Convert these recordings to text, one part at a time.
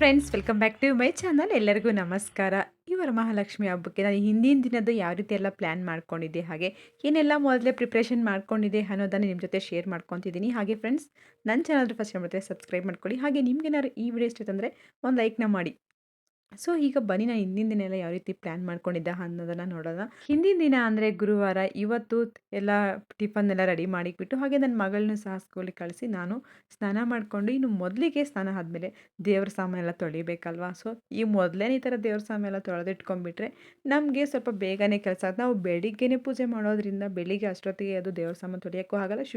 Friends, welcome back to my channel. ಎಲ್ಲರಿಗೂ ನಮಸ್ಕಾರ. ಈ ವರಮಹಾಲಕ್ಷ್ಮಿ ಹಬ್ಬಕ್ಕೆ ನಾನು ಹಿಂದಿನ ದಿನದ್ದು ಯಾವ ರೀತಿ ಎಲ್ಲ ಪ್ಲ್ಯಾನ್ ಮಾಡ್ಕೊಂಡಿದ್ದೆ, ಹಾಗೆ ಏನೆಲ್ಲ ಮೊದಲೇ ಪ್ರಿಪ್ರೇಷನ್ ಮಾಡ್ಕೊಂಡಿದ್ದೆ ಅನ್ನೋದನ್ನು ನಿಮ್ಮ ಜೊತೆ ಶೇರ್ ಮಾಡ್ಕೊತಿದ್ದೀನಿ. ಹಾಗೆ ಫ್ರೆಂಡ್ಸ್, ನನ್ನ ಚಾನಲ್ ಫಸ್ಟ್ ಟೈಮ್ ಮಾಡಿದ್ರೆ ಸಬ್ಸ್ಕ್ರೈಬ್ ಮಾಡ್ಕೊಳ್ಳಿ. ಹಾಗೆ ನಿಮ್ಗೇನಾದ್ರು ಈ ವಿಡಿಯೋ ಇಷ್ಟ ಅಂದರೆ ಒಂದು ಲೈಕ್ನ ಮಾಡಿ. ಸೊ ಈಗ ಬನ್ನಿ, ನಾನು ಹಿಂದಿನ ದಿನ ಎಲ್ಲ ಯಾವ ರೀತಿ ಪ್ಲ್ಯಾನ್ ಮಾಡ್ಕೊಂಡಿದ್ದೆ ಅನ್ನೋದನ್ನು ನೋಡೋಣ. ಹಿಂದಿನ ದಿನ ಅಂದರೆ ಗುರುವಾರ. ಇವತ್ತು ಎಲ್ಲ ಟಿಫನ್ ಎಲ್ಲ ರೆಡಿ ಮಾಡಿಬಿಟ್ಟು, ಹಾಗೆ ನನ್ನ ಮಗಳನ್ನೂ ಸಹ ಸ್ಕೂಲಿಗೆ ಕಳಿಸಿ ನಾನು ಸ್ನಾನ ಮಾಡಿಕೊಂಡು, ಇನ್ನು ಮೊದಲಿಗೆ ಸ್ನಾನ ಆದಮೇಲೆ ದೇವ್ರ ಸಾಮಾನೆಲ್ಲ ತೊಳಿಬೇಕಲ್ವಾ. ಸೊ ಈ ಮೊದಲೇ ಈ ಥರ ದೇವ್ರ ಸಾಮಾನೆಲ್ಲ ತೊಳೆದಿಟ್ಕೊಂಡ್ಬಿಟ್ರೆ ನಮಗೆ ಸ್ವಲ್ಪ ಬೇಗನೆ ಕೆಲಸ ಆಗುತ್ತೆ. ನಾವು ಬೆಳಿಗ್ಗೆನೇ ಪೂಜೆ ಮಾಡೋದ್ರಿಂದ ಬೆಳಿಗ್ಗೆ ಅಷ್ಟೊತ್ತಿಗೆ ಅದು ದೇವ್ರ ಸಾಮಾನು ತೊಳೆಯೋಕ್ಕೂ ಆಗಲ್ಲ.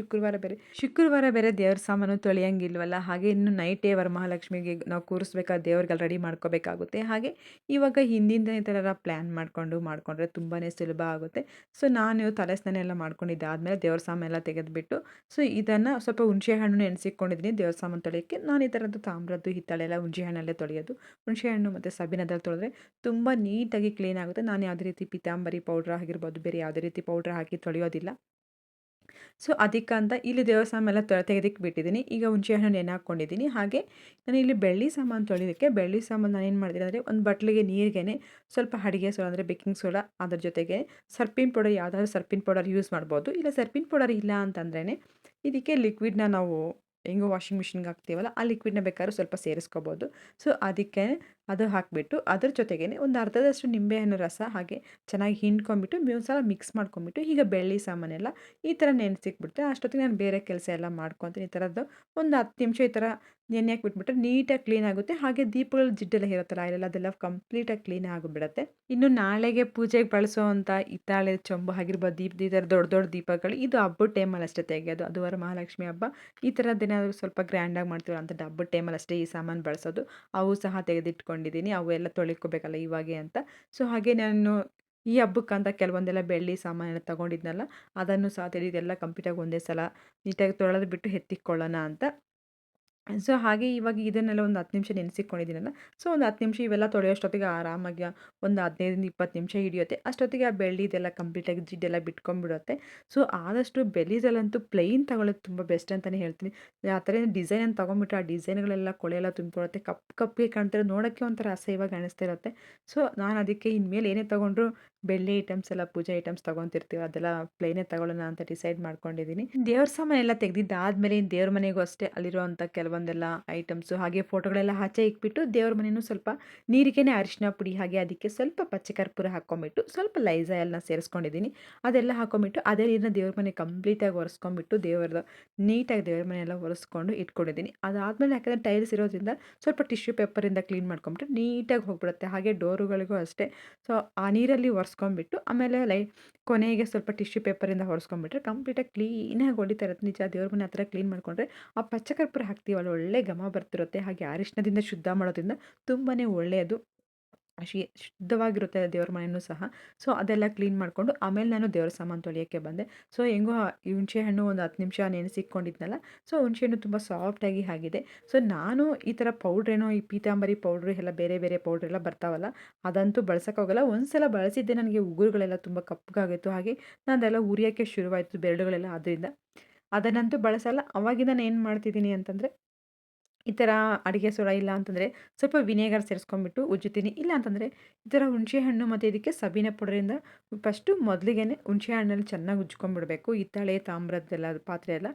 ಶುಕ್ರವಾರ ಬೇರೆ ದೇವ್ರ ಸಾಮಾನು ತೊಳೆಯಂಗಿಲ್ವಲ್ಲ. ಹಾಗೆ ಇನ್ನು ನೈಟೇ ವರಮಹಾಲಕ್ಷ್ಮಿಗೆ ನಾವು ಕೂರಿಸ್ಬೇಕಾದ ದೇವ್ರಿಗೆಲ್ಲ ರೆಡಿ ಮಾಡ್ಕೋಬೇಕಾಗುತ್ತೆ. ಹಾಗೆ ಇವಾಗ ಹಿಂದಿನ ಈ ಥರ ಪ್ಲ್ಯಾನ್ ಮಾಡಿಕೊಂಡ್ರೆ ತುಂಬಾ ಸುಲಭ ಆಗುತ್ತೆ. ಸೊ ನಾನು ತಲೆ ಸ್ನಾನ ಎಲ್ಲ ಮಾಡ್ಕೊಂಡಿದ್ದೆ ಆದಮೇಲೆ ದೇವ್ರ ಸಾಮಾನೆಲ್ಲ ತೆಗೆದುಬಿಟ್ಟು, ಸೊ ಇದನ್ನು ಸ್ವಲ್ಪ ಹುಣಸೆ ಹಣ್ಣು ನೆನೆಸಿಕೊಂಡಿದ್ದೀನಿ ದೇವ್ರ ಸಾಮಾನು ತೊಳೆಯೋಕ್ಕೆ. ನಾನು ಈ ಥರದ್ದು ತಾಮ್ರದ್ದು ಹಿತ್ತಾಳೆ ಎಲ್ಲ ಹುಣಸೆ ಹಣ್ಣಲ್ಲೇ ತೊಳೆಯೋದು. ಹುಣಸೆ ಹಣ್ಣು ಮತ್ತು ಸಬೀನದಲ್ಲಿ ತೊಳೆದ್ರೆ ತುಂಬ ನೀಟಾಗಿ ಕ್ಲೀನ್ ಆಗುತ್ತೆ. ನಾನು ಯಾವುದೇ ರೀತಿ ಪೀತಾಂಬರಿ ಪೌಡ್ರ್ ಆಗಿರ್ಬೋದು, ಬೇರೆ ಯಾವುದೇ ರೀತಿ ಪೌಡ್ರ್ ಹಾಕಿ ತೊಳೆಯೋದಿಲ್ಲ. ಸೊ ಅದಕ್ಕಂತ ಇಲ್ಲಿ ದೇವ್ರ ಸಾಮಾನೆಲ್ಲ ತೆಗೆದಿಕ್ಕೆ ಬಿಟ್ಟಿದ್ದೀನಿ. ಈಗ ಹುಣಸೆ ಹಣ್ಣು ನೆನೆ ಹಾಕ್ಕೊಂಡಿದ್ದೀನಿ. ಹಾಗೆ ನಾನು ಇಲ್ಲಿ ಬೆಳ್ಳಿ ಸಾಮಾನು ತೊಳೆಯೋದಕ್ಕೆ, ಬೆಳ್ಳಿ ಸಾಮಾನು ನಾನೇನು ಮಾಡಿದ್ದೀನಿ ಅಂದರೆ, ಒಂದು ಬಟ್ಲಿಗೆ ನೀರಿಗೆನೆ ಸ್ವಲ್ಪ ಅಡುಗೆ ಸೋಡಾ ಅಂದರೆ ಬೇಕಿಂಗ್ ಸೋಡಾ, ಅದ್ರ ಜೊತೆಗೆ ಸರ್ಪಿನ ಪೌಡರ್, ಯಾವುದಾದ್ರೂ ಸರ್ಪಿನ ಪೌಡರ್ ಯೂಸ್ ಮಾಡ್ಬೋದು. ಇಲ್ಲ ಸರ್ಪಿನ ಪೌಡರ್ ಇಲ್ಲ ಅಂತಂದ್ರೇ ಇದಕ್ಕೆ ಲಿಕ್ವಿಡ್ನ ನಾವು ಹೆಂಗೋ ವಾಷಿಂಗ್ ಮಿಷಿನ್ಗೆ ಹಾಕ್ತೀವಲ್ಲ, ಆ ಲಿಕ್ವಿಡ್ನ ಬೇಕಾದ್ರೂ ಸ್ವಲ್ಪ ಸೇರಿಸ್ಕೋಬೋದು. ಸೊ ಅದಕ್ಕೆ ಅದು ಹಾಕಿಬಿಟ್ಟು, ಅದ್ರ ಜೊತೆಗೇ ಒಂದು ಅರ್ಧದಷ್ಟು ನಿಂಬೆಹಣ್ಣು ರಸ ಹಾಗೆ ಚೆನ್ನಾಗಿ ಹಿಂಡ್ಕೊಂಬಿಟ್ಟು ಒಂದು ಸಲ ಮಿಕ್ಸ್ ಮಾಡ್ಕೊಂಬಿಟ್ಟು, ಈಗ ಬೆಳ್ಳಿ ಸಾಮಾನೆಲ್ಲ ಈ ಥರ ನೆನೆಸಿಕ್ಬಿಡ್ತೆ. ಅಷ್ಟೊತ್ತಿಗೆ ನಾನು ಬೇರೆ ಕೆಲಸ ಎಲ್ಲ ಮಾಡ್ಕೊತೀನಿ. ಈ ಥರದ್ದು ಒಂದು 10 ನಿಮಿಷ ಈ ಥರ ನೆನೆ ಹಾಕ್ಬಿಟ್ಬಿಟ್ರೆ ನೀಟಾಗಿ ಕ್ಲೀನ್ ಆಗುತ್ತೆ. ಹಾಗೆ ದೀಪಗಳ ಜಿಡ್ಡೆಲ್ಲ ಇರುತ್ತಲ್ಲ ಆಯಿಲೆಲ್ಲ, ಅದೆಲ್ಲ ಕಂಪ್ಲೀಟಾಗಿ ಕ್ಲೀನ್ ಆಗಿಬಿಡುತ್ತೆ. ಇನ್ನು ನಾಳೆಗೆ ಪೂಜೆಗೆ ಬಳಸುವಂಥ ಹಿತ್ತಾಳೆ ಚೊಂಬು ಆಗಿರ್ಬೋದು, ಈ ಥರ ದೊಡ್ಡ ದೊಡ್ಡ ದೀಪಗಳು, ಇದು ಹಬ್ಬದ ಟೈಮಲ್ಲಿ ಅಷ್ಟೇ ತೆಗೆಯೋದು. ಅದು ವರಮಹಾಲಕ್ಷ್ಮಿ ಹಬ್ಬ ಈ ಥರದ್ದೇನಾದರೂ ಸ್ವಲ್ಪ ಗ್ರ್ಯಾಂಡಾಗಿ ಮಾಡ್ತೀವಿ ಅಂತ ಹಬ್ಬದ ಟೈಮಲ್ಲಿ ಅಷ್ಟೇ ಈ ಸಾಮಾನು ಬಳಸೋದು. ಅವು ಸಹ ತೆಗೆದಿಟ್ಕೊಂಡಿದ್ದೀನಿ. ಅವು ಎಲ್ಲ ತೊಳಿಕೋಬೇಕಲ್ಲ ಇವಾಗೆ ಅಂತ. ಸೊ ಹಾಗೆ ನಾನು ಈ ಹಬ್ಬಕ್ಕಂತ ಕೆಲವೊಂದೆಲ್ಲ ಬೆಳ್ಳಿ ಸಾಮಾನೆಲ್ಲ ತೊಗೊಂಡಿದ್ನಲ್ಲ, ಅದನ್ನು ಸಹ ಇದೆಲ್ಲ ಕಂಪ್ಲೀಟಾಗಿ ಒಂದೇ ಸಲ ನೀಟಾಗಿ ತೊಳೆದು ಬಿಟ್ಟು ಎತ್ತಿಕ್ಕೊಳ್ಳೋಣ ಅಂತ. ಸೊ ಹಾಗೆ ಇವಾಗ ಇದನ್ನೆಲ್ಲ ಒಂದು 10 ನಿಮಿಷ ನೆನೆಸಿಕೊಂಡಿದ್ದೀನಲ್ಲ, ಸೊ ಒಂದು 10 ನಿಮಿಷ ಇವೆಲ್ಲ ತೊಳೆಯೋಷ್ಟೊತ್ತಿಗೆ ಆರಾಮಾಗಿ ಒಂದು 15-20 ನಿಮಿಷ ಹಿಡಿಯುತ್ತೆ. ಅಷ್ಟೊತ್ತಿಗೆ ಆ ಬೆಳ್ಳಿದೆಲ್ಲ ಕಂಪ್ಲೀಟಾಗಿ ಜಿಡ್ಡೆಲ್ಲ ಬಿಟ್ಕೊಂಡ್ಬಿಡುತ್ತೆ. ಸೊ ಆದಷ್ಟು ಬೆಳ್ಳಿದಲ್ಲಂತೂ ಪ್ಲೈನ್ ತಗೊಳ್ಳೋದು ತುಂಬ ಬೆಸ್ಟ್ ಅಂತಲೇ ಹೇಳ್ತೀನಿ. ಆ ಥರ ಡಿಸೈನ್ ಅಂತ ತೊಗೊಂಡ್ಬಿಟ್ರೆ ಆ ಡಿಸೈನ್ಗಳೆಲ್ಲ ಕೊಳೆಯೆಲ್ಲ ತುಂಬಿಕೊಳ್ಳುತ್ತೆ, ಕಪ್ಪಗೆ ಕಾಣ್ತಾರೆ, ನೋಡೋಕ್ಕೆ ಒಂಥರ ಅಸಹ್ಯವಾಗಿ ಕಾಣಿಸ್ತಾ ಇರುತ್ತೆ. ಸೊ ನಾನು ಅದಕ್ಕೆ ಇನ್ಮೇಲೆ ಏನೇ ತೊಗೊಂಡ್ರು ಬೆಳ್ಳಿ ಐಟಮ್ಸ್ ಎಲ್ಲ, ಪೂಜೆ ಐಟಮ್ಸ್ ತೊಗೊತಿರ್ತೀವಿ, ಅದೆಲ್ಲ ಪ್ಲೈನೇ ತೊಗೊಳ್ಳೋಣ ಅಂತ ಡಿಸೈಡ್ ಮಾಡ್ಕೊಂಡಿದ್ದೀನಿ. ದೇವ್ರ ಸಾಮಾನೆಲ್ಲ ತೆಗೆದಿದ್ದಾದ್ಮೇಲೆ ದೇವ್ರ ಮನೆಗೂ ಅಷ್ಟೇ ಅಲ್ಲಿರುವಂಥ ಕೆಲವೊಂದೆಲ್ಲ ಐಟಮ್ಸು ಹಾಗೆ ಫೋಟೋಗಳೆಲ್ಲ ಆಚೆ ಇಕ್ಬಿಟ್ಟು, ದೇವ್ರ ಮನೆಯೂ ಸ್ವಲ್ಪ ನೀರಿಗೆನೆ ಅರಿಶಿನ ಪುಡಿ ಹಾಗೆ ಅದಕ್ಕೆ ಸ್ವಲ್ಪ ಪಚ್ಚ ಕರ್ಪೂರ ಹಾಕ್ಕೊಂಬಿಟ್ಟು, ಸ್ವಲ್ಪ ಲೈಸಾಯಲ್ನ ಸೇರಿಸ್ಕೊಂಡಿದ್ದೀನಿ. ಅದೆಲ್ಲ ಹಾಕ್ಕೊಂಬಿಟ್ಟು ಅದೇ ನೀರನ್ನ ದೇವ್ರ ಮನೆ ಕಂಪ್ಲೀಟಾಗಿ ಒರೆಸ್ಕೊಂಬಿಟ್ಟು, ನೀಟಾಗಿ ದೇವ್ರ ಮನೆಯೆಲ್ಲ ಒರೆಸ್ಕೊಂಡು ಇಟ್ಕೊಂಡಿದ್ದೀನಿ. ಅದಾದಮೇಲೆ ಯಾಕಂದರೆ ಟೈಲ್ಸ್ ಇರೋದ್ರಿಂದ ಸ್ವಲ್ಪ ಟಿಶ್ಯೂ ಪೇಪರಿಂದ ಕ್ಲೀನ್ ಮಾಡ್ಕೊಂಬಿಟ್ಟು ನೀಟಾಗಿ ಹೋಗ್ಬಿಡುತ್ತೆ. ಹಾಗೆ ಡೋರುಗಳಿಗೂ ಅಷ್ಟೇ. ಸೊ ಆ ನೀರಲ್ಲಿ ಒರೆಸ್ಕೊಂಬಿಟ್ಟು ಆಮೇಲೆ ಕೊನೆಗೆ ಸ್ವಲ್ಪ ಟಿಶ್ಯೂ ಪೇಪರಿಂದ ಒರೆಸ್ಕೊಂಬಿಟ್ರೆ ಕಂಪ್ಲೀಟಾಗಿ ಕ್ಲೀನಾಗಿ ಹೊಡಿತಾ ಇರುತ್ತೆ. ನಿಜ ದೇವ್ರ ಮನೆ ಆ ಥರ ಕ್ಲೀನ್ ಮಾಡಿಕೊಂಡ್ರೆ ಆ ಪಚ್ಚ ಕರ್ಪೂರ ಹಾಕ್ತೀವಲ್ಲ, ಒಳ್ಳೆ ಘಮ ಬರ್ತಿರುತ್ತೆ. ಹಾಗೆ ಅರಿಶಿಣದಿಂದ ಶುದ್ಧ ಮಾಡೋದ್ರಿಂದ ತುಂಬಾ ಒಳ್ಳೆಯದು. ಶುದ್ಧವಾಗಿರುತ್ತೆ ದೇವ್ರ ಮನೆಯೂ ಸಹ. ಸೊ ಅದೆಲ್ಲ ಕ್ಲೀನ್ ಮಾಡಿಕೊಂಡು ಆಮೇಲೆ ನಾನು ದೇವ್ರ ಸಾಮಾನು ತೊಳೆಯೋಕ್ಕೆ ಬಂದೆ. ಸೊ ಹೆಂಗೋ ಈ ಹುಣಸೆ ಹಣ್ಣು ಒಂದು 10 ನಿಮಿಷ ನೆನೆಸಿಕ್ಕೊಂಡಿದ್ನಲ್ಲ, ಸೊ ಹುಣಸೆ ಹಣ್ಣು ತುಂಬ ಸಾಫ್ಟಾಗಿ ಆಗಿದೆ. ಸೊ ನಾನು ಈ ಥರ ಪೌಡ್ರೇನೋ, ಈ ಪೀತಾಂಬರಿ ಪೌಡ್ರು ಎಲ್ಲ ಬೇರೆ ಬೇರೆ ಪೌಡ್ರೆಲ್ಲ ಬರ್ತಾವಲ್ಲ, ಅದಂತೂ ಬಳಸೋಕ್ಕಾಗಲ್ಲ. ಒಂದು ಸಲ ಬಳಸಿದ್ದೆ, ನನಗೆ ಉಗುರುಗಳೆಲ್ಲ ತುಂಬ ಕಪ್ಪಗಾಗಿತ್ತು. ಹಾಗೆ ನಾನು ಅದೆಲ್ಲ ಉರಿಯೋಕ್ಕೆ ಶುರುವಾಯಿತು ಬೆರಳುಗಳೆಲ್ಲ, ಅದರಿಂದ ಅದನ್ನಂತೂ ಬಳಸಲ್ಲ. ಅವಾಗಿಂದ ನಾನು ಏನು ಮಾಡ್ತಿದ್ದೀನಿ ಅಂತಂದರೆ, ಈ ಥರ ಅಡುಗೆ ಸೋಡಾ ಇಲ್ಲ ಅಂತಂದರೆ ಸ್ವಲ್ಪ ವಿನೆಗರ್ ಸೇರಿಸ್ಕೊಂಡ್ಬಿಟ್ಟು ಉಜ್ಜುತ್ತೀನಿ. ಇಲ್ಲ ಅಂತಂದರೆ ಈ ಥರ ಹುಣಸೆ ಹಣ್ಣು ಮತ್ತು ಇದಕ್ಕೆ ಸಬೀನ ಪೌಡರಿಂದ ಫಸ್ಟು ಮೊದಲಿಗೆನೆ ಹುಣಸೆ ಹಣ್ಣಲ್ಲಿ ಚೆನ್ನಾಗಿ ಉಜ್ಕೊಂಡ್ಬಿಡಬೇಕು, ಹಿತ್ತಾಳೆ ತಾಮ್ರದ್ದೆಲ್ಲ ಪಾತ್ರೆ ಎಲ್ಲ.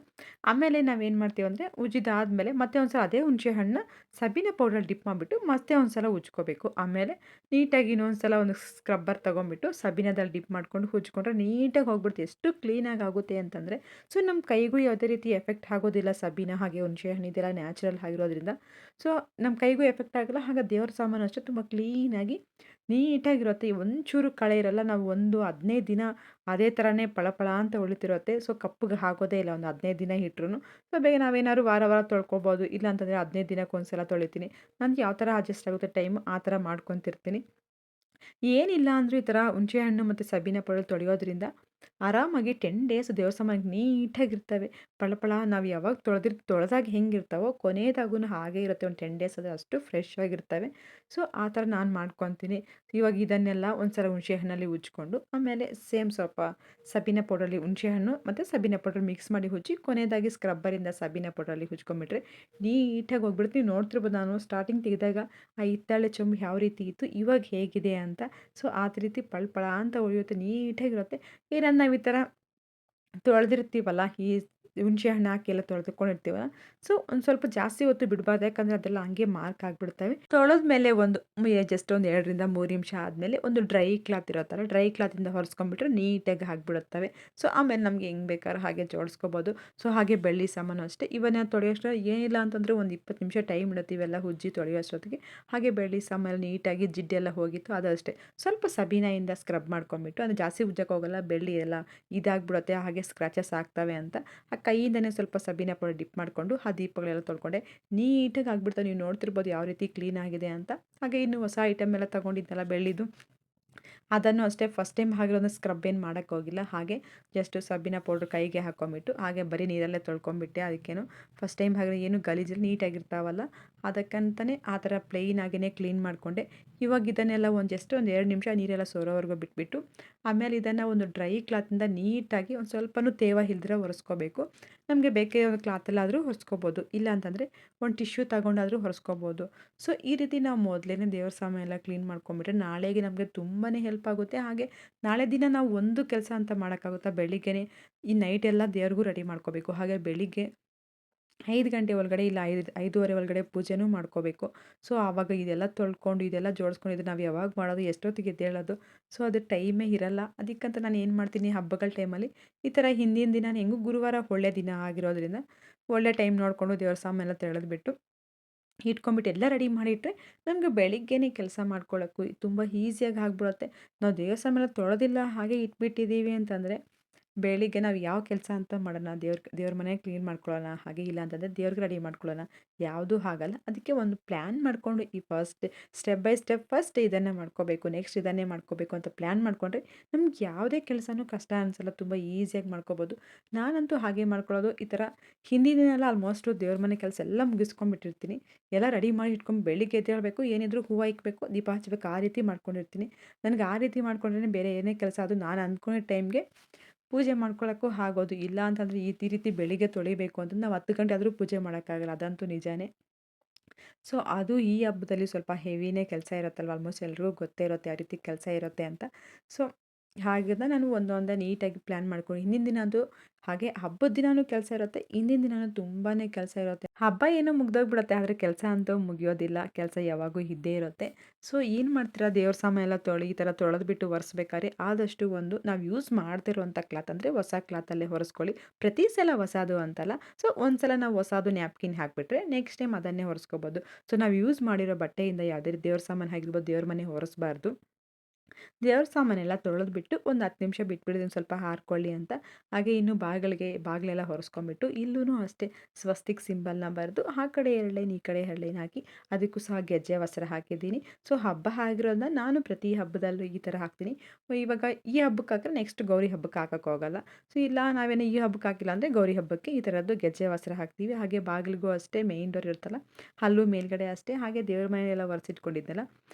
ಆಮೇಲೆ ನಾವೇನು ಮಾಡ್ತೀವಿ ಅಂದರೆ, ಉಜ್ಜಿದಾದ್ಮೇಲೆ ಮತ್ತೆ ಒಂದು ಸಲ ಅದೇ ಹುಣಸೆ ಹಣ್ಣನ್ನ ಸಬೀನ ಪೌಡ್ರಲ್ಲಿ ಡಿಪ್ ಮಾಡಿಬಿಟ್ಟು ಮತ್ತೆ ಒಂದು ಸಲ ಉಜ್ಕೋಬೇಕು. ಆಮೇಲೆ ನೀಟಾಗಿ ಇನ್ನೊಂದು ಸಲ ಒಂದು ಸ್ಕ್ರಬ್ಬರ್ ತೊಗೊಂಬಿಟ್ಟು ಸಬೀನದಲ್ಲಿ ಡಿಪ್ ಮಾಡ್ಕೊಂಡು ಉಜ್ಕೊಂಡ್ರೆ ನೀಟಾಗಿ ಹೋಗ್ಬಿಡುತ್ತೆ. ಎಷ್ಟು ಕ್ಲೀನಾಗಿ ಆಗುತ್ತೆ ಅಂತಂದರೆ, ಸೊ ನಮ್ಮ ಕೈಗೂ ಯಾವುದೇ ರೀತಿ ಎಫೆಕ್ಟ್ ಆಗೋದಿಲ್ಲ. ಸಬೀನ ಹಾಗೆ ಹುಣಸೆ ಹಣ್ಣು ಇದೆಲ್ಲ ನ್ಯಾಚುರಲ್ ಆಗಿರೋದ್ರಿಂದ ಸೊ ನಮ್ಮ ಕೈಗೂ ಎಫೆಕ್ಟ್ ಆಗಲ್ಲ. ಹಾಗೆ ದೇವ್ರ ಸಾಮಾನು ಅಷ್ಟೇ ತುಂಬ ಕ್ಲೀನಾಗಿ ನೀಟಾಗಿರುತ್ತೆ. ಒಂಚೂರು ಕಳೆ ಇರಲ್ಲ. ನಾವು ಒಂದು 15 ದಿನ ಅದೇ ಥರನೇ ಪಳಪಳ ಅಂತ ಉಳಿತಿರುತ್ತೆ. ಸೊ ಕಪ್ಪಗೆ ಆಗೋದೇ ಇಲ್ಲ ಒಂದು 15 ದಿನ ಇಟ್ರೂ. ಸೊ ಬೇಗ ನಾವೇನಾದ್ರು ವಾರ ವಾರ ತೊಳ್ಕೊಬೋದು. ಇಲ್ಲ ಅಂತಂದರೆ 15 ದಿನಕ್ಕೆ ಒಂದು ಸಲ ತೊಳಿತೀನಿ. ನನಗೆ ಯಾವ ಥರ ಅಡ್ಜಸ್ಟ್ ಆಗುತ್ತೆ ಟೈಮ್, ಆ ಥರ ಮಾಡ್ಕೊತಿರ್ತೀನಿ. ಏನಿಲ್ಲ ಅಂದರೂ ಈ ಥರ ಹುಣಸೆ ಹಣ್ಣು ಮತ್ತು ಸಬೀನ ಪೌಡರ್ ತೊಳೆಯೋದ್ರಿಂದ ಆರಾಮಾಗಿ 10 ಡೇಸ್ ದೇವಸ್ಥಾನ ನೀಟಾಗಿರ್ತವೆ. ಪಳಪಳ ನಾವು ಯಾವಾಗ ತೊಳೆದಾಗ ಹೆಂಗಿರ್ತಾವೋ ಕೊನೆಯದಾಗೂ ಹಾಗೇ ಇರುತ್ತೆ. ಒಂದು 10 ಡೇಸ್ ಅದು ಅಷ್ಟು ಫ್ರೆಶ್ ಆಗಿರ್ತವೆ. ಸೊ, ಆ ಥರ ನಾನು ಮಾಡ್ಕೊತೀನಿ. ಇವಾಗ ಇದನ್ನೆಲ್ಲ ಒಂದ್ಸಲ ಹುಣಸೆ ಹಣ್ಣಲ್ಲಿ ಉಜ್ಕೊಂಡು, ಆಮೇಲೆ ಸೇಮ್ ಸ್ವಲ್ಪ ಸಬೀನ ಪೌಡರಲ್ಲಿ ಹುಣಸೆಹಣ್ಣು ಮತ್ತು ಸಬೀನ ಪೌಡರ್ ಮಿಕ್ಸ್ ಮಾಡಿ ಉಜ್ಜಿ, ಕೊನೆಯದಾಗಿ ಸ್ಕ್ರಬ್ಬರಿಂದ ಸಬೀನ ಪೌಡರಲ್ಲಿ ಉಜ್ಕೊಂಬಿಟ್ರೆ ನೀಟಾಗಿ ಹೋಗ್ಬಿಡುತ್ತೆ. ನೀವು ನೋಡ್ತಿರ್ಬೋದು, ನಾನು ಸ್ಟಾರ್ಟಿಂಗ್ ತೆಗೆದಾಗ ಆ ಹಿತ್ತಾಳೆ ಚೊಂಬು ಯಾವ ರೀತಿ ಇತ್ತು, ಇವಾಗ ಹೇಗಿದೆ ಅಂತ. ಸೊ, ಆ ರೀತಿ ಪಳಪಳ ಅಂತ ಹೊಳೆಯುತ್ತೆ, ನೀಟಾಗಿರುತ್ತೆ. ಏನಂದ್ರೆ ನಾವು ಈ ಥರ ತೊಳೆದಿರ್ತೀವಲ್ಲ, ಈ ಹುಣಸೆ ಹಣ್ಣು ಹಾಕಿ ಎಲ್ಲ ತೊಳೆದುಕೊಂಡಿರ್ತೀವಲ್ಲ, ಸೊ ಒಂದು ಸ್ವಲ್ಪ ಜಾಸ್ತಿ ಹೊತ್ತು ಬಿಡಬಾರ್ದು. ಯಾಕಂದರೆ ಅದೆಲ್ಲ ಹಂಗೆ ಮಾರ್ಕ್ ಆಗಿಬಿಡ್ತವೆ. ತೊಳೆದ್ಮೇಲೆ ಜಸ್ಟ್ ಒಂದು 2 ರಿಂದ 3 ನಿಮಿಷ ಆದಮೇಲೆ ಒಂದು ಡ್ರೈ ಕ್ಲಾತ್ ಇರುತ್ತಲ್ಲ, ಡ್ರೈ ಕ್ಲಾತಿಂದ ಒರೆಸ್ಕೊಂಡ್ಬಿಟ್ರೆ ನೀಟಾಗಿ ಆಗಿಬಿಡುತ್ತವೆ. ಸೊ, ಆಮೇಲೆ ನಮಗೆ ಹೆಂಗೆ ಬೇಕಾದ್ರೂ ಹಾಗೆ ಜೋಡಿಸ್ಕೋಬೋದು. ಸೊ, ಹಾಗೆ ಬೆಳ್ಳಿ ಸಾಮಾನು ಅಷ್ಟೇ. ಇವನ್ನ ತೊಳೆಯೋಷ್ಟರಲ್ಲಿ ಏನಿಲ್ಲ ಅಂತಂದರೆ ಒಂದು 20 ನಿಮಿಷ ಟೈಮ್ ಇಡುತ್ತೆ ಇವೆಲ್ಲ ಉಜ್ಜಿ ತೊಳೆಯೋಷ್ಟೊತ್ತಿಗೆ. ಹಾಗೆ ಬೆಳ್ಳಿ ಸಾಮಾನು ನೀಟಾಗಿ ಜಿಡ್ಡೆಲ್ಲ ಹೋಗಿತ್ತು, ಅದು ಅಷ್ಟೇ ಸ್ವಲ್ಪ ಸಬೀನಾಯಿಂದ ಸ್ಕ್ರಬ್ ಮಾಡ್ಕೊಂಬಿಟ್ಟು, ಅದು ಜಾಸ್ತಿ ಉಜ್ಜಕ್ಕೆ ಹೋಗಲ್ಲ, ಬೆಳ್ಳಿ ಎಲ್ಲ ಇದಾಗ್ಬಿಡುತ್ತೆ, ಹಾಗೆ ಸ್ಕ್ರಾಚಸ್ ಆಗ್ತವೆ ಅಂತ ಆ ಕೈಯಿಂದನೇ ಸ್ವಲ್ಪ ಸಬೀನ ಪೌಡರ್ ಡಿಪ್ ಮಾಡಿಕೊಂಡು ಆ ದೀಪಗಳೆಲ್ಲ ತೊಳ್ಕೊಂಡೆ ನೀಟಾಗಿ ಆಗಿಬಿಡ್ತಾವೆ. ನೀವು ನೋಡ್ತಿರ್ಬೋದು ಯಾವ ರೀತಿ ಕ್ಲೀನ್ ಆಗಿದೆ ಅಂತ. ಹಾಗೆ ಇನ್ನು ಹೊಸ ಐಟಮ್ ಎಲ್ಲ ತೊಗೊಂಡಿದ್ದೆನಲ್ಲ ಬೆಳ್ಳಿದು, ಅದನ್ನು ಅಷ್ಟೇ ಫಸ್ಟ್ ಟೈಮ್ ಆಗಿರೋದನ್ನ ಸ್ಕ್ರಬ್ ಏನು ಮಾಡೋಕ್ಕೆ ಹೋಗಿಲ್ಲ. ಹಾಗೆ ಜಸ್ಟ್ ಸಬೀನ ಪೌಡ್ರ್ ಕೈಗೆ ಹಾಕ್ಕೊಂಬಿಟ್ಟು ಹಾಗೆ ಬರೀ ನೀರಲ್ಲೇ ತೊಳ್ಕೊಂಬಿಟ್ಟೆ. ಅದಕ್ಕೇನು ಫಸ್ಟ್ ಟೈಮ್ ಹಾಗೆ ಏನು ಗಲೀಜಲ್ಲಿ ನೀಟಾಗಿರ್ತಾವಲ್ಲ, ಅದಕ್ಕಂತಲೇ ಆ ಥರ ಪ್ಲೇನ್ ಆಗಿಯೇ ಕ್ಲೀನ್ ಮಾಡಿಕೊಂಡೆ. ಇವಾಗ ಇದನ್ನೆಲ್ಲ ಜಸ್ಟ್ ಒಂದು 2 ನಿಮಿಷ ನೀರೆಲ್ಲ ಸೋರೋವರೆಗೂ ಬಿಟ್ಬಿಟ್ಟು, ಆಮೇಲೆ ಇದನ್ನು ಒಂದು ಡ್ರೈ ಕ್ಲಾತಿಂದ ನೀಟಾಗಿ ಒಂದು ಸ್ವಲ್ಪನೂ ತೇವ ಇಲ್ದಿರ ಒರೆಸ್ಕೋಬೇಕು. ನಮಗೆ ಬೇಕೇ ಒಂದು ಕ್ಲಾತಲ್ಲಾದರೂ ಒರೆಸ್ಕೋಬೋದು, ಇಲ್ಲ ಅಂತಂದರೆ ಒಂದು ಟಿಶ್ಯೂ ತಗೊಂಡಾದರೂ ಒರೆಸ್ಕೋಬೋದು. ಸೊ, ಈ ರೀತಿ ನಾವು ಮೊದಲೇ ದೇವ್ರ ಸಾಮಾನು ಎಲ್ಲ ಕ್ಲೀನ್ ಮಾಡ್ಕೊಂಬಿಟ್ರೆ ನಾಳೆಗೆ ನಮಗೆ ತುಂಬಾ ಹೆಲ್ಪ್ ಆಗುತ್ತೆ. ಹಾಗೆ ನಾಳೆ ದಿನ ನಾವು ಒಂದು ಕೆಲಸ ಅಂತ ಮಾಡೋಕ್ಕಾಗುತ್ತಾ, ಬೆಳಿಗ್ಗೆನೇ ಈ ನೈಟ್ ಎಲ್ಲ ದೇವ್ರಿಗೂ ರೆಡಿ ಮಾಡ್ಕೋಬೇಕು. ಹಾಗೆ ಬೆಳಿಗ್ಗೆ 5 ಗಂಟೆ ಒಳಗಡೆ ಇಲ್ಲ 5:30 ಒಳಗಡೆ ಪೂಜೆನೂ ಮಾಡ್ಕೋಬೇಕು. ಸೊ, ಆವಾಗ ಇದೆಲ್ಲ ತೊಳ್ಕೊಂಡು ಇದೆಲ್ಲ ಜೋಡಿಸ್ಕೊಂಡು ಇದು ನಾವು ಯಾವಾಗ ಮಾಡೋದು, ಎಷ್ಟೊತ್ತಿಗೆ ಎದ್ದೇಳೋದು, ಸೊ ಅದು ಟೈಮೇ ಇರಲ್ಲ. ಅದಕ್ಕಂತ ನಾನು ಏನು ಮಾಡ್ತೀನಿ, ಹಬ್ಬಗಳ ಟೈಮಲ್ಲಿ ಈ ಥರ ಹಿಂದಿನ ದಿನ ಹೆಂಗೂ ಗುರುವಾರ ಒಳ್ಳೆ ದಿನ ಆಗಿರೋದ್ರಿಂದ ಒಳ್ಳೆ ಟೈಮ್ ನೋಡಿಕೊಂಡು ದೇವ್ರ ಸಾಮಾನೆಲ್ಲ ತೆಗೆದ್ಬಿಟ್ಟು ಇಟ್ಕೊಂಬಿಟ್ಟು ಎಲ್ಲ ರೆಡಿ ಮಾಡಿಟ್ರೆ ನಮಗೆ ಬೆಳಿಗ್ಗೆನೇ ಕೆಲಸ ಮಾಡ್ಕೊಳ್ಳೋಕ್ಕೂ ತುಂಬ ಈಸಿಯಾಗಿ ಆಗ್ಬಿಡುತ್ತೆ. ನಾವು ದೇವ್ರ ಸಾಮಾನೆಲ್ಲ ತೊಳೆದಿಲ್ಲ ಹಾಗೆ ಇಟ್ಬಿಟ್ಟಿದ್ದೀವಿ ಅಂತಂದರೆ ಬೆಳಿಗ್ಗೆ ನಾವು ಯಾವ ಕೆಲಸ ಅಂತ ಮಾಡೋಣ, ದೇವ್ರ ಮನೆ ಕ್ಲೀನ್ ಮಾಡ್ಕೊಳ್ಳೋಣ, ಹಾಗೆ ಇಲ್ಲ ಅಂತಂದರೆ ದೇವ್ರಿಗೆ ರೆಡಿ ಮಾಡ್ಕೊಳ್ಳೋಣ, ಯಾವುದೂ ಆಗಲ್ಲ. ಅದಕ್ಕೆ ಒಂದು ಪ್ಲ್ಯಾನ್ ಮಾಡಿಕೊಂಡು ಈ ಸ್ಟೆಪ್ ಬೈ ಸ್ಟೆಪ್ ಫಸ್ಟ್ ಇದನ್ನು ಮಾಡ್ಕೋಬೇಕು, ನೆಕ್ಸ್ಟ್ ಇದನ್ನೇ ಮಾಡ್ಕೋಬೇಕು ಅಂತ ಪ್ಲ್ಯಾನ್ ಮಾಡಿಕೊಂಡ್ರೆ ನಮ್ಗೆ ಯಾವುದೇ ಕೆಲಸನೂ ಕಷ್ಟ ಅನಿಸಲ್ಲ, ತುಂಬ ಈಸಿಯಾಗಿ ಮಾಡ್ಕೋಬೋದು. ನಾನಂತೂ ಹಾಗೆ ಮಾಡ್ಕೊಳ್ಳೋದು. ಈ ಥರ ಹಿಂದಿನ ದಿನ ಎಲ್ಲ ಆಲ್ಮೋಸ್ಟು ದೇವ್ರ ಮನೆ ಕೆಲಸ ಎಲ್ಲ ಮುಗಿಸ್ಕೊಂಡ್ಬಿಟ್ಟಿರ್ತೀನಿ. ಎಲ್ಲ ರೆಡಿ ಮಾಡಿ ಇಟ್ಕೊಂಡು ಬೆಳಿಗ್ಗೆ ಎದ್ದೇಳಬೇಕು, ಏನಿದ್ರು ಹೂವು ಇಕ್ಕಬೇಕು, ದೀಪ ಹಚ್ಬೇಕು, ಆ ರೀತಿ ಮಾಡ್ಕೊಂಡಿರ್ತೀನಿ. ನನಗೆ ಆ ರೀತಿ ಮಾಡ್ಕೊಂಡ್ರೆ ಬೇರೆ ಏನೇ ಕೆಲಸ ಅದು ನಾನು ಅಂದ್ಕೊಂಡಿದ್ದ ಟೈಮ್ಗೆ ಪೂಜೆ ಮಾಡ್ಕೊಳ್ಳೋಕ್ಕೂ ಆಗೋದು. ಇಲ್ಲ ಅಂತಂದರೆ ಈ ರೀತಿ ಬೆಳಿಗ್ಗೆ ತೊಳಿಬೇಕು ಅಂತಂದ್ರೆ ನಾವು 10 ಗಂಟೆ ಆದರೂ ಪೂಜೆ ಮಾಡೋಕ್ಕಾಗಲ್ಲ, ಅದಂತೂ ನಿಜಾನೇ. ಸೊ, ಅದು ಈ ಹಬ್ಬದಲ್ಲಿ ಸ್ವಲ್ಪ ಹೆವಿನೇ ಕೆಲಸ ಇರುತ್ತಲ್ವ, ಆಲ್ಮೋಸ್ಟ್ ಎಲ್ರಿಗೂ ಗೊತ್ತೇ ಇರುತ್ತೆ ಯಾವ ರೀತಿ ಕೆಲಸ ಇರುತ್ತೆ ಅಂತ. ಸೊ, ಹಾಗಿಂದ ನಾನು ಒಂದೊಂದೇ ನೀಟಾಗಿ ಪ್ಲ್ಯಾನ್ ಮಾಡ್ಕೊಂಡು ಹಿಂದಿನ ದಿನ ಅದು ಹಾಗೆ ಹಬ್ಬದ ದಿನಾನೂ ಕೆಲಸ ಇರುತ್ತೆ, ಹಿಂದಿನ ದಿನಾನೂ ತುಂಬಾ ಕೆಲಸ ಇರುತ್ತೆ. ಹಬ್ಬ ಏನೋ ಮುಗ್ದೋಗ್ಬಿಡುತ್ತೆ, ಆದರೆ ಕೆಲಸ ಅಂತೂ ಮುಗಿಯೋದಿಲ್ಲ, ಕೆಲಸ ಯಾವಾಗೂ ಇದ್ದೇ ಇರುತ್ತೆ. ಸೊ, ಏನು ಮಾಡ್ತೀರಾ, ದೇವ್ರ ಸಾಮಾನು ಎಲ್ಲ ಈ ಥರ ತೊಳೆದ್ಬಿಟ್ಟು ಒರೆಸ್ಬೇಕಾದ್ರೆ ಆದಷ್ಟು ನಾವು ಯೂಸ್ ಮಾಡ್ತಿರೋಂಥ ಕ್ಲಾತ್ ಅಂದರೆ ಹೊಸ ಕ್ಲಾತಲ್ಲೇ ಒರೆಸ್ಕೊಳ್ಳಿ. ಪ್ರತಿ ಸಲ ಹೊಸದು ಅಂತಲ್ಲ. ಸೊ, ಒಂದು ಸಲ ನಾವು ಹೊಸದು ನ್ಯಾಪ್ಕಿನ್ ಹಾಕಿಬಿಟ್ರೆ ನೆಕ್ಸ್ಟ್ ಟೈಮ್ ಅದನ್ನೇ ಒರೆಸ್ಕೋಬೋದು. ಸೊ, ನಾವು ಯೂಸ್ ಮಾಡಿರೋ ಬಟ್ಟೆಯಿಂದ ಯಾವುದೇ ದೇವ್ರ ಸಾಮಾನು ಆಗಿರ್ಬೋದು, ದೇವ್ರ ಮನೆ ಒರೆಸ್ಬಾರ್ದು. ದೇವ್ರ ಸಾಮಾನೆಲ್ಲ ತೊಳೆದ್ಬಿಟ್ಟು ಒಂದು 10 ನಿಮಿಷ ಬಿಟ್ಬಿಟ್ಟಿದ್ದೀನಿ ಸ್ವಲ್ಪ ಹಾರ್ಕೊಳ್ಳಿ ಅಂತ. ಹಾಗೆ ಇನ್ನು ಬಾಗಿಲೆಲ್ಲ ಒರೆಸ್ಕೊಂಬಿಟ್ಟು ಇಲ್ಲೂ ಅಷ್ಟೇ ಸ್ವಸ್ತಿಕ್ ಸಿಂಬಲ್ನ ಬರೆದು ಆ ಕಡೆ 2 ಲೈನ್ ಈ ಕಡೆ 2 ಲೈನ್ ಹಾಕಿ ಅದಕ್ಕೂ ಸಹ ಗೆಜ್ಜೆ ವಸ್ತ್ರ ಹಾಕಿದ್ದೀನಿ. ಸೊ, ಹಬ್ಬ ಆಗಿರೋದ್ರಿಂದ ನಾನು ಪ್ರತಿ ಹಬ್ಬದಲ್ಲೂ ಈ ಥರ ಹಾಕ್ತೀನಿ. ಇವಾಗ ಈ ಹಬ್ಬಕ್ಕೆ ಹಾಕಿದ್ರೆ ನೆಕ್ಸ್ಟ್ ಗೌರಿ ಹಬ್ಬಕ್ಕೆ ಹಾಕಕ್ಕೆ ಹೋಗಲ್ಲ. ಸೊ, ಇಲ್ಲ ನಾವೇನೋ ಈ ಹಬ್ಬಕ್ಕೆ ಹಾಕಿಲ್ಲ ಅಂದರೆ ಗೌರಿ ಹಬ್ಬಕ್ಕೆ ಈ ಥರದ್ದು ಗೆಜ್ಜೆ ವಸ್ತ್ರ ಹಾಕ್ತೀವಿ. ಹಾಗೆ ಬಾಗಿಲಿಗೂ ಅಷ್ಟೇ ಮೇನ್ ಡೋರ್ ಇರುತ್ತಲ್ಲ, ಅಲ್ಲೂ ಮೇಲ್ಗಡೆ ಅಷ್ಟೇ. ಹಾಗೆ ದೇವ್ರ ಮನೆಯೆಲ್ಲ ಒರೆಸಿಟ್ಕೊಂಡಿದ್ನಲ್ಲ,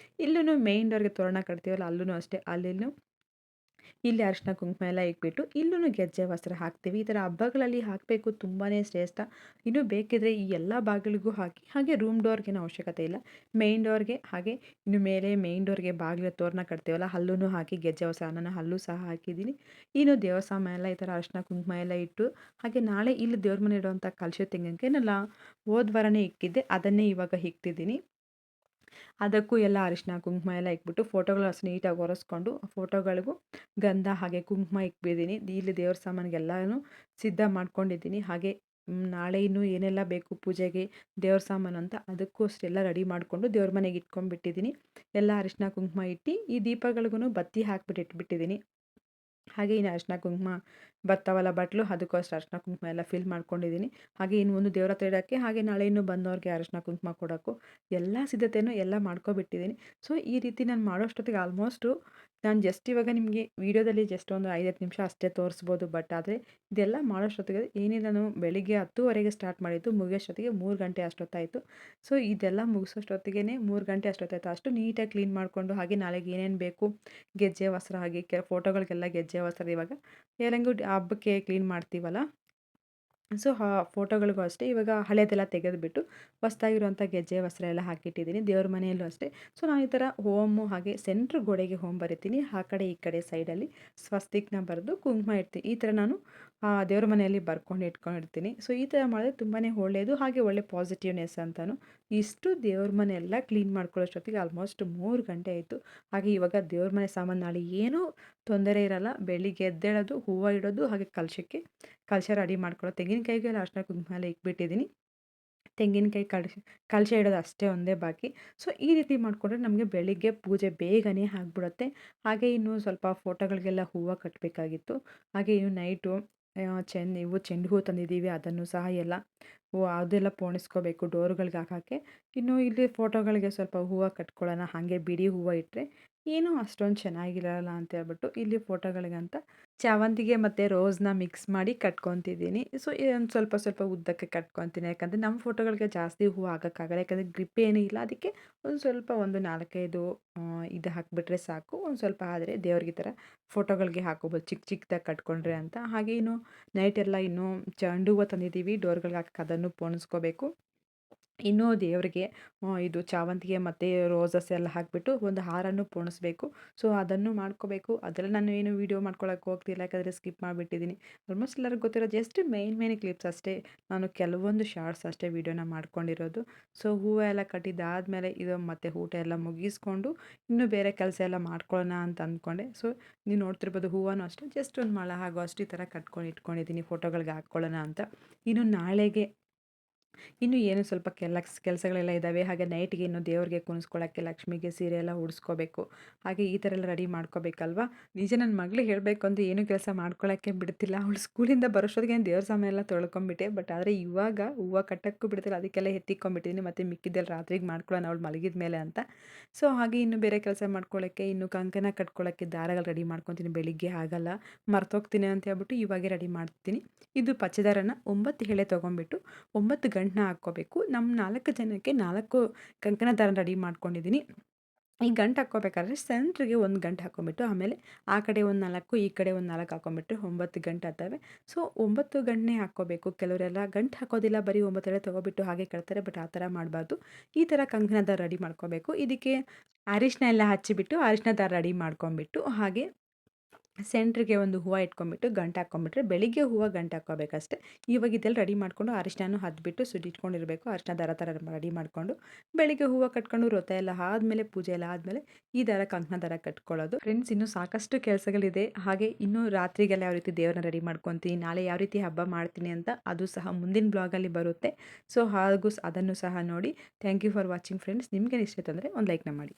ಇಲ್ಲೂ ಮೇನ್ ಡೋರ್ಗೆ ತೋರಣ ಕಟ್ತೀವಲ್ಲ, ಅಲ್ಲೂ ಅಷ್ಟೇ ಅಲ್ಲಿನೂ ಇಲ್ಲಿ ಅರಿಶಿನ ಕುಂಕುಮ ಎಲ್ಲ ಇಟ್ಬಿಟ್ಟು ಇಲ್ಲೂ ಗೆಜ್ಜೆ ವಸ್ತ್ರ ಹಾಕ್ತೀವಿ. ಈ ಥರ ಹಬ್ಬಗಳಲ್ಲಿ ಹಾಕಬೇಕು, ತುಂಬಾ ಶ್ರೇಷ್ಠ. ಇನ್ನೂ ಬೇಕಿದ್ರೆ ಈ ಎಲ್ಲ ಬಾಗಿಲಿಗೂ ಹಾಕಿ. ಹಾಗೆ ರೂಮ್ ಡೋರ್ಗೇನು ಅವಶ್ಯಕತೆ ಇಲ್ಲ, ಮೇನ್ ಡೋರ್ಗೆ ಹಾಗೆ ಇನ್ನು ಮೇಲೆ ಮೇನ್ ಡೋರ್ಗೆ ಬಾಗಿಲು ತೋರಣ ಕಟ್ತೀವಲ್ಲ ಅಲ್ಲೂ ಹಾಕಿ ಗೆಜ್ಜೆ ವಸ್ತ್ರನ ಅಲ್ಲೂ ಸಹ ಹಾಕಿದ್ದೀನಿ. ಇನ್ನು ದೇವ್ರ ಸಾಮಾನೆಲ್ಲ ಈ ಥರ ಅರಿಶಿನ ಕುಂಕುಮ ಎಲ್ಲ ಇಟ್ಟು ಹಾಗೆ ನಾಳೆ ಇಲ್ಲಿ ದೇವ್ರ ಮನೆ ಇಡುವಂಥ ಕಲಶ ತೆಂಗಿನಕಾಯಿನೆಲ್ಲ ಹೋದ ವಾರನೇ ಇಕ್ಕಿದ್ದೆ, ಅದನ್ನೇ ಇವಾಗ ಇಕ್ತಿದ್ದೀನಿ. ಅದಕ್ಕೂ ಎಲ್ಲ ಅರಿಶಿನ ಕುಂಕುಮ ಎಲ್ಲ ಇಕ್ಬಿಟ್ಟು ಫೋಟೋಗಳು ಅಷ್ಟು ನೀಟಾಗಿ ಒರೆಸ್ಕೊಂಡು ಫೋಟೋಗಳಿಗೂ ಗಂಧ ಹಾಗೆ ಕುಂಕುಮ ಇಕ್ಬಿದ್ದೀನಿ. ಇಲ್ಲಿ ದೇವ್ರ ಸಾಮಾನಿಗೆಲ್ಲನೂ ಸಿದ್ಧ ಮಾಡ್ಕೊಂಡಿದ್ದೀನಿ. ಹಾಗೆ ನಾಳೆ ಇನ್ನೂ ಏನೆಲ್ಲ ಬೇಕು ಪೂಜೆಗೆ ದೇವ್ರ ಸಾಮಾನು ಅಂತ ಅದಕ್ಕೂ ಅಷ್ಟೆಲ್ಲ ರೆಡಿ ಮಾಡಿಕೊಂಡು ದೇವ್ರ ಮನೆಗೆ ಇಟ್ಕೊಂಡ್ಬಿಟ್ಟಿದ್ದೀನಿ. ಎಲ್ಲ ಅರಿಶಿನ ಕುಂಕುಮ ಇಟ್ಟು ಈ ದೀಪಗಳಿಗೂ ಬತ್ತಿ ಹಾಕ್ಬಿಟ್ಟು ಇಟ್ಬಿಟ್ಟಿದ್ದೀನಿ. ಹಾಗೆ ಇನ್ನು ಅರಿಶಿನ ಕುಂಕುಮ ಬರ್ತಾವಲ್ಲ ಬಟ್ಲು, ಅದಕ್ಕೂ ಅಷ್ಟು ಅರಿಶಿನ ಕುಂಕುಮ ಎಲ್ಲ ಫಿಲ್ ಮಾಡ್ಕೊಂಡಿದ್ದೀನಿ. ಹಾಗೆ ಇನ್ನು ಒಂದು ದೇವ್ರ ಹತ್ರ ಇಡೋಕ್ಕೆ, ಹಾಗೆ ನಾಳೆ ಇನ್ನೂ ಬಂದವ್ರಿಗೆ ಅರಿಶಿನ ಕುಂಕುಮ ಕೊಡೋಕ್ಕೂ ಎಲ್ಲ ಸಿದ್ಧತೆಯೂ ಎಲ್ಲ ಮಾಡ್ಕೊಬಿಟ್ಟಿದ್ದೀನಿ. ಸೊ, ಈ ರೀತಿ ನಾನು ಮಾಡೋಷ್ಟೊತ್ತಿಗೆ ಆಲ್ಮೋಸ್ಟು ನಾನು ಜಸ್ಟ್ ಇವಾಗ ನಿಮಗೆ ವಿಡಿಯೋದಲ್ಲಿ ಜಸ್ಟ್ ಒಂದು 5-10 ನಿಮಿಷ ಅಷ್ಟೇ ತೋರಿಸ್ಬೋದು. ಬಟ್ ಆದರೆ ಇದೆಲ್ಲ ಮಾಡೋಷ್ಟೊತ್ತಿಗೆ ಏನಿಲ್ಲ, ನಾನು ಬೆಳಿಗ್ಗೆ 10:30ಗೆ ಸ್ಟಾರ್ಟ್ ಮಾಡಿದ್ದು, ಮುಗಿಯೋಷ್ಟೊತ್ತಿಗೆ 3 ಗಂಟೆ ಅಷ್ಟೊತ್ತಾಯಿತು. ಸೊ ಇದೆಲ್ಲ ಮುಗಿಸೋಷ್ಟೊತ್ತಿಗೆ 3 ಗಂಟೆ ಅಷ್ಟೊತ್ತಾಯಿತು. ಅಷ್ಟು ನೀಟಾಗಿ ಕ್ಲೀನ್ ಮಾಡಿಕೊಂಡು, ಹಾಗೆ ನಾಳೆಗೆ ಏನೇನು ಬೇಕು ಗೆಜ್ಜೆ ವಸ್ತ್ರ, ಹಾಗೆ ಫೋಟೋಗಳಿಗೆಲ್ಲ ಗೆಜ್ಜೆ ವಸ್ತ್ರ ಇವಾಗ ಏಲಂಗೂ ಹಬ್ಬಕ್ಕೆ ಕ್ಲೀನ್ ಮಾಡ್ತೀವಲ್ಲ, ಸೊ ಫೋಟೋಗಳಿಗೂ ಅಷ್ಟೇ ಇವಾಗ ಹಳೇದೆಲ್ಲ ತೆಗೆದುಬಿಟ್ಟು ಹೊಸ್ದಾಗಿರುವಂಥ ಗೆಜ್ಜೆ ವಸ್ತ್ರ ಎಲ್ಲ ಹಾಕಿಟ್ಟಿದ್ದೀನಿ. ದೇವ್ರ ಮನೆಯಲ್ಲೂ ಅಷ್ಟೇ. ಸೊ ನಾನು ಈ ಥರ ಓಮು ಹಾಗೆ ಸೆಂಟ್ರ್ ಗೋಡೆಗೆ ಓಮ್ ಬರಿತೀನಿ. ಆ ಕಡೆ ಈ ಕಡೆ ಸೈಡಲ್ಲಿ ಸ್ವಸ್ತಿಕ್ನ ಬರೆದು ಕುಂಕುಮ ಇಡ್ತೀನಿ. ಈ ಥರ ನಾನು ದೇವ್ರ ಮನೆಯಲ್ಲಿ ಬರ್ಕೊಂಡು ಇಟ್ಕೊಂಡಿರ್ತೀನಿ. ಸೊ ಈ ಥರ ಮಾಡಿದ್ರೆ ತುಂಬಾ ಒಳ್ಳೆಯದು, ಹಾಗೆ ಒಳ್ಳೆ ಪಾಸಿಟಿವ್ನೆಸ್ ಅಂತಲೂ. ಇಷ್ಟು ದೇವ್ರ ಮನೆ ಎಲ್ಲ ಕ್ಲೀನ್ ಮಾಡ್ಕೊಳ್ಳೋಷ್ಟೊತ್ತಿಗೆ ಆಲ್ಮೋಸ್ಟ್ 3 ಗಂಟೆ ಆಯಿತು. ಹಾಗೆ ಇವಾಗ ದೇವ್ರ ಮನೆ ಸಾಮಾನು ನಾಳೆ ಏನೂ ತೊಂದರೆ ಇರಲ್ಲ. ಬೆಳಿಗ್ಗೆ ಎದ್ದೇಳೋದು, ಹೂವು ಇಡೋದು, ಹಾಗೆ ಕಲಶ ರೆಡಿ ಮಾಡ್ಕೊಳ್ಳೋದು. ತೆಂಗಿನಕಾಯಿಗೆಲ್ಲ ಅರಿಶಿನ ಕುಂಕುಮ ಎಲ್ಲ ಇಟ್ಬಿಟ್ಟಿದ್ದೀನಿ. ತೆಂಗಿನಕಾಯಿ ಕಲಶ ಇಡೋದು ಅಷ್ಟೇ ಒಂದೇ ಬಾಕಿ. ಸೊ ಈ ರೀತಿ ಮಾಡಿಕೊಂಡ್ರೆ ನಮಗೆ ಬೆಳಿಗ್ಗೆ ಪೂಜೆ ಬೇಗನೆ ಆಗಿಬಿಡುತ್ತೆ. ಹಾಗೆ ಇನ್ನು ಸ್ವಲ್ಪ ಫೋಟೋಗಳಿಗೆಲ್ಲ ಹೂವು ಕಟ್ಟಬೇಕಾಗಿತ್ತು. ಹಾಗೆ ಇನ್ನು ನೈಟು ಚೆಂಡು ಹೂ ತಂದಿದ್ದೀವಿ, ಅದನ್ನು ಸಹ ಎಲ್ಲ ಅದೆಲ್ಲ ಪೋಣಿಸ್ಕೋಬೇಕು ಡೋರ್ಗಳಿಗೆ ಹಾಕೋಕ್ಕೆ. ಇನ್ನು ಇಲ್ಲಿ ಫೋಟೋಗಳಿಗೆ ಸ್ವಲ್ಪ ಹೂವು ಕಟ್ಕೊಳ್ಳೋಣ, ಹಾಗೆ ಬಿಡಿ ಹೂವು ಇಟ್ಟರೆ ಏನೂ ಅಷ್ಟೊಂದು ಚೆನ್ನಾಗಿರಲ್ಲ ಅಂತ ಹೇಳ್ಬಿಟ್ಟು ಇಲ್ಲಿ ಫೋಟೋಗಳಿಗಂತ ಸೇವಂತಿಗೆ ಮತ್ತು ರೋಸ್‌ನ ಮಿಕ್ಸ್ ಮಾಡಿ ಕಟ್ಕೊತಿದ್ದೀನಿ. ಸೊ ಇದೊಂದು ಸ್ವಲ್ಪ ಸ್ವಲ್ಪ ಉದ್ದಕ್ಕೆ ಕಟ್ಕೊತೀನಿ. ಯಾಕಂದರೆ ನಮ್ಮ ಫೋಟೋಗಳಿಗೆ ಜಾಸ್ತಿ ಹೂವು ಹಾಕೋಕ್ಕಾಗಲ್ಲ. ಯಾಕಂದರೆ ಗ್ರಿಪ್ ಏನೂ ಇಲ್ಲ. ಅದಕ್ಕೆ ಒಂದು ಸ್ವಲ್ಪ ಒಂದು 4-5 ಇದು ಹಾಕಿಬಿಟ್ರೆ ಸಾಕು. ಒಂದು ಸ್ವಲ್ಪ ಆದರೆ ದೇವ್ರಿಗೆ ಈ ಥರ ಫೋಟೋಗಳಿಗೆ ಹಾಕೋಬೋದು, ಚಿಕ್ಕ ಚಿಕ್ಕದಾಗಿ ಕಟ್ಕೊಂಡ್ರೆ ಅಂತ. ಹಾಗೆ ಇನ್ನು ನೈಟೆಲ್ಲ ಇನ್ನೂ ಚೆಂಡು ಹೂವು ತಂದಿದ್ದೀವಿ, ಡೋರ್‌ಗಳಿಗೆ ಹಾಕಕ್ಕೆ ಅದನ್ನು ಪೋಣಿಸ್ಕೋಬೇಕು. ಇನ್ನೂ ದೇವರಿಗೆ ಇದು ಸೇವಂತಿಗೆ ಮತ್ತು ರೋಸಸ್ ಎಲ್ಲ ಹಾಕಿಬಿಟ್ಟು ಒಂದು ಹಾರನೂ ಪೋಣಿಸ್ಬೇಕು. ಸೊ ಅದನ್ನು ಮಾಡ್ಕೋಬೇಕು. ಅದೆಲ್ಲ ನಾನು ಏನು ವೀಡಿಯೋ ಮಾಡ್ಕೊಳಕ್ಕೆ ಹೋಗ್ತಿಲ್ಲ, ಯಾಕಂದರೆ ಸ್ಕಿಪ್ ಮಾಡಿಬಿಟ್ಟಿದ್ದೀನಿ. ಆಲ್ಮೋಸ್ಟ್ ಎಲ್ಲರಿಗೂ ಗೊತ್ತಿರೋ ಜಸ್ಟ್ ಮೇನ್ ಕ್ಲಿಪ್ಸ್ ಅಷ್ಟೇ, ನಾನು ಕೆಲವೊಂದು ಶಾರ್ಟ್ಸ್ ಅಷ್ಟೇ ವೀಡಿಯೋನ ಮಾಡ್ಕೊಂಡಿರೋದು. ಸೊ ಹೂವು ಎಲ್ಲ ಕಟ್ಟಿದ್ದಾದಮೇಲೆ ಇದು ಮತ್ತು ಊಟ ಎಲ್ಲ ಮುಗಿಸ್ಕೊಂಡು ಇನ್ನೂ ಬೇರೆ ಕೆಲಸ ಎಲ್ಲ ಮಾಡ್ಕೊಳ್ಳೋಣ ಅಂತ ಅಂದ್ಕೊಂಡೆ. ಸೊ ನೀವು ನೋಡ್ತಿರ್ಬೋದು, ಹೂವನೂ ಅಷ್ಟೇ ಜಸ್ಟ್ ಒಂದು ಮೊಳ ಆಗೋ ಅಷ್ಟು ಈ ಥರ ಕಟ್ಕೊಂಡು ಇಟ್ಕೊಂಡಿದ್ದೀನಿ ಫೋಟೋಗಳಿಗೆ ಹಾಕ್ಕೊಳ್ಳೋಣ ಅಂತ. ಇನ್ನು ನಾಳೆಗೆ ಇನ್ನು ಏನು ಸ್ವಲ್ಪ ಕೆಲಸಗಳೆಲ್ಲ ಇದ್ದಾವೆ. ಹಾಗೆ ನೈಟ್ಗೆ ಇನ್ನು ದೇವ್ರಿಗೆ ಕುಣಿಸ್ಕೊಳ್ಳೋಕ್ಕೆ ಲಕ್ಷ್ಮಿಗೆ ಸೀರೆ ಎಲ್ಲ ಉಡಿಸ್ಕೋಬೇಕು. ಹಾಗೆ ಈ ಥರ ಎಲ್ಲ ರೆಡಿ ಮಾಡ್ಕೋಬೇಕಲ್ವಾ. ನಿಜ ನನ್ನ ಮಗಳಿಗೆ ಹೇಳಬೇಕು ಅಂದರೆ ಏನೂ ಕೆಲಸ ಮಾಡ್ಕೊಳ್ಳೋಕ್ಕೆ ಬಿಡ್ತಿಲ್ಲ. ಅವಳು ಸ್ಕೂಲಿಂದ ಬರೋಷ್ಟೊತ್ತಿಗೆ ದೇವ್ರ ಸಾಮಾನು ಎಲ್ಲ ತೊಳ್ಕೊಂಬಿಟ್ಟೆ. ಬಟ್ ಆದರೆ ಇವಾಗ ಹೂವು ಕಟ್ಟೋಕ್ಕೂ ಬಿಡ್ತಿಲ್ಲ. ಅದಕ್ಕೆಲ್ಲ ಎತ್ತಿಕ್ಕೊಂಬಿಟ್ಟಿದ್ದೀನಿ. ಮತ್ತು ಮಿಕ್ಕಿದ್ದೆಲ್ಲ ರಾತ್ರಿಗೆ ಮಾಡ್ಕೊಳ್ಳೋಣ ಅವಳು ಮಲಗಿದ ಮೇಲೆ ಅಂತ. ಸೊ ಹಾಗೆ ಇನ್ನು ಬೇರೆ ಕೆಲಸ ಮಾಡ್ಕೊಳ್ಳೋಕ್ಕೆ, ಇನ್ನು ಕಂಕಣ ಕಟ್ಕೊಳ್ಳೋಕ್ಕೆ ದಾರಗಳು ರೆಡಿ ಮಾಡ್ಕೊತೀನಿ. ಬೆಳಿಗ್ಗೆ ಆಗಲ್ಲ, ಮರ್ತೋಗ್ತೀನಿ ಅಂತ ಹೇಳ್ಬಿಟ್ಟು ಇವಾಗೇ ರೆಡಿ ಮಾಡ್ತೀನಿ. ಇದು ಪಚ್ಚೆ ದಾರನ 9 ಎಳೆ ತೊಗೊಂಬಿಟ್ಟು 9 ಗಂಟನ್ನ ಹಾಕ್ಕೋಬೇಕು. ನಮ್ಮ 4 ಜನಕ್ಕೆ 4 ಕಂಕಣ ದಾರ ರೆಡಿ ಮಾಡ್ಕೊಂಡಿದ್ದೀನಿ. ಈ ಗಂಟು ಹಾಕ್ಕೋಬೇಕಾದ್ರೆ ಸೆಂಟ್ರಿಗೆ ಒಂದು ಗಂಟು ಹಾಕ್ಕೊಂಬಿಟ್ಟು, ಆಮೇಲೆ ಆ ಕಡೆ ಒಂದು 4 ಈ ಕಡೆ ಒಂದು 4 ಹಾಕ್ಕೊಂಬಿಟ್ರೆ 9 ಗಂಟು ಆಗ್ತವೆ. ಸೊ 9 ಗಂಟನ್ನೇ ಹಾಕ್ಕೋಬೇಕು. ಕೆಲವರೆಲ್ಲ ಗಂಟು ಹಾಕೋದಿಲ್ಲ, ಬರೀ 9 ಎಳೆ ತೊಗೊಬಿಟ್ಟು ಹಾಗೆ ಕಟ್ತಾರೆ. ಬಟ್ ಆ ಥರ ಮಾಡಬಾರ್ದು. ಈ ಥರ ಕಂಕಣ ದಾರ ರೆಡಿ ಮಾಡ್ಕೋಬೇಕು. ಇದಕ್ಕೆ ಅರಿಶಿನ ಎಲ್ಲ ಹಚ್ಚಿಬಿಟ್ಟು ಅರಿಶಿನ ದಾರ ರೆಡಿ ಮಾಡ್ಕೊಂಬಿಟ್ಟು, ಹಾಗೆ ಸೆಂಟ್ರಿಗೆ ಒಂದು ಹೂವು ಇಟ್ಕೊಂಬಿಟ್ಟು ಗಂಟು ಹಾಕ್ಕೊಂಬಿಟ್ರೆ ಬೆಳಿಗ್ಗೆ ಹೂವು ಗಂಟು ಹಾಕ್ಕೋಬೇಕಷ್ಟೆ. ಇವಾಗ ಇದೆಲ್ಲ ರೆಡಿ ಮಾಡಿಕೊಂಡು ಅರಿಶಿನನೂ ಹದ್ಬಿಟ್ಟು ಸುಟ್ಟಿಟ್ಕೊಂಡಿರಬೇಕು. ಅರಿಶಿನ ದಾರ ಥರ ರೆಡಿ ಮಾಡಿಕೊಂಡು ಬೆಳಿಗ್ಗೆ ಹೂವು ಕಟ್ಕೊಂಡು ವ್ರತ ಎಲ್ಲ ಆದಮೇಲೆ, ಪೂಜೆ ಎಲ್ಲ ಆದಮೇಲೆ ಈ ಥರ ಕಂಕಣ ದಾರ ಕಟ್ಕೊಳ್ಳೋದು. ಫ್ರೆಂಡ್ಸ್, ಇನ್ನೂ ಸಾಕಷ್ಟು ಕೆಲಸಗಳಿದೆ. ಹಾಗೆ ಇನ್ನೂ ರಾತ್ರಿಗೆಲ್ಲ ಯಾವ ರೀತಿ ದೇವ್ರನ್ನ ರೆಡಿ ಮಾಡ್ಕೊತೀನಿ, ನಾಳೆ ಯಾವ ರೀತಿ ಹಬ್ಬ ಮಾಡ್ತೀನಿ ಅಂತ ಅದು ಸಹ ಮುಂದಿನ ಬ್ಲಾಗಲ್ಲಿ ಬರುತ್ತೆ. ಸೊ ಹಾಗೂ ಅದನ್ನು ಸಹ ನೋಡಿ. Thank you for watching friends. ನಿಮಗೆ ಇಷ್ಟ ಆಯ್ತು ಅಂದರೆ ಒಂದು ಲೈಕ್ನ ಮಾಡಿ.